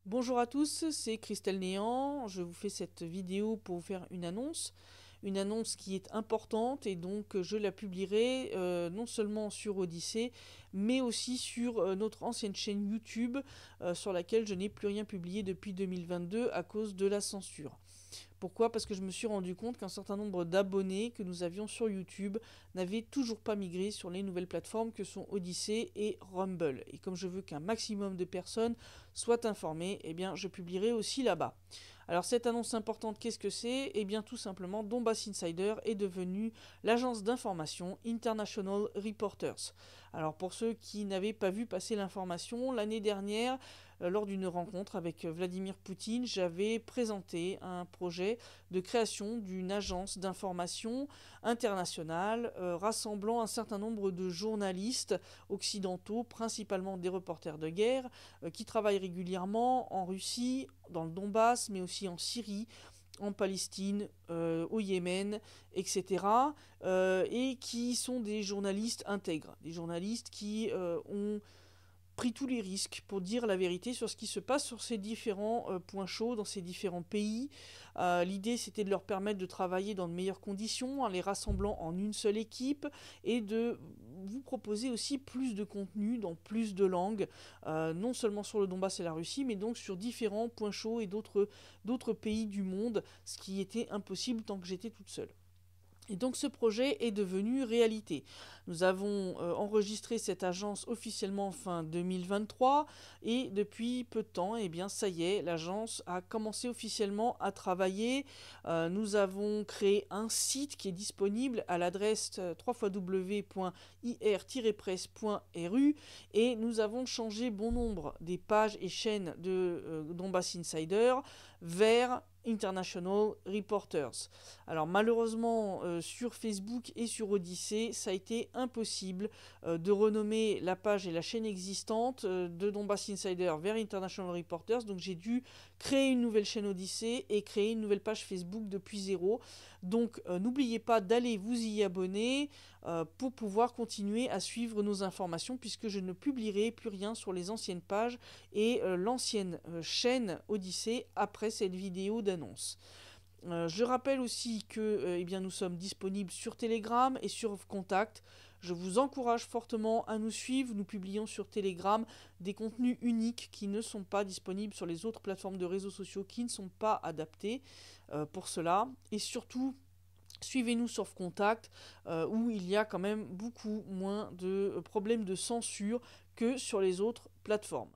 Bonjour à tous, c'est Christelle Néant. Je vous fais cette vidéo pour vous faire une annonce qui est importante et donc je la publierai non seulement sur Odyssée mais aussi sur notre ancienne chaîne YouTube sur laquelle je n'ai plus rien publié depuis 2022 à cause de la censure. Pourquoi ? Parce que je me suis rendu compte qu'un certain nombre d'abonnés que nous avions sur YouTube n'avaient toujours pas migré sur les nouvelles plateformes que sont Odyssée et Rumble. Et comme je veux qu'un maximum de personnes soient informées, eh bien je publierai aussi là-bas. Alors cette annonce importante, qu'est-ce que c'est ? Eh bien tout simplement, Donbass Insider est devenu l'agence d'information International Reporters. Alors pour ceux qui n'avaient pas vu passer l'information, l'année dernière, lors d'une rencontre avec Vladimir Poutine, j'avais présenté un projet de création d'une agence d'information internationale rassemblant un certain nombre de journalistes occidentaux, principalement des reporters de guerre, qui travaillent régulièrement en Russie, dans le Donbass, mais aussi en Syrie, en Palestine, au Yémen, etc. Et qui sont des journalistes intègres, des journalistes qui ont pris tous les risques pour dire la vérité sur ce qui se passe sur ces différents points chauds dans ces différents pays. L'idée, c'était de leur permettre de travailler dans de meilleures conditions, en les rassemblant en une seule équipe, et de vous proposer aussi plus de contenu dans plus de langues, non seulement sur le Donbass et la Russie, mais donc sur différents points chauds et d'autres pays du monde, ce qui était impossible tant que j'étais toute seule. Et donc ce projet est devenu réalité. Nous avons enregistré cette agence officiellement fin 2023 et depuis peu de temps, eh bien ça y est, l'agence a commencé officiellement à travailler. Nous avons créé un site qui est disponible à l'adresse www.ir-presse.ru et nous avons changé bon nombre des pages et chaînes de Donbass Insider vers International Reporters. Alors malheureusement sur Facebook et sur Odyssée, ça a été impossible de renommer la page et la chaîne existante de Donbass Insider vers International Reporters, donc j'ai dû créer une nouvelle chaîne Odyssée et créer une nouvelle page Facebook depuis zéro. Donc n'oubliez pas d'aller vous y abonner pour pouvoir continuer à suivre nos informations puisque je ne publierai plus rien sur les anciennes pages et l'ancienne chaîne Odyssée après cette vidéo d'annonce. Je rappelle aussi que eh bien, nous sommes disponibles sur Telegram et sur Contact. Je vous encourage fortement à nous suivre. Nous publions sur Telegram des contenus uniques qui ne sont pas disponibles sur les autres plateformes de réseaux sociaux qui ne sont pas adaptées pour cela. Et surtout, suivez-nous sur Contact où il y a quand même beaucoup moins de problèmes de censure que sur les autres plateformes.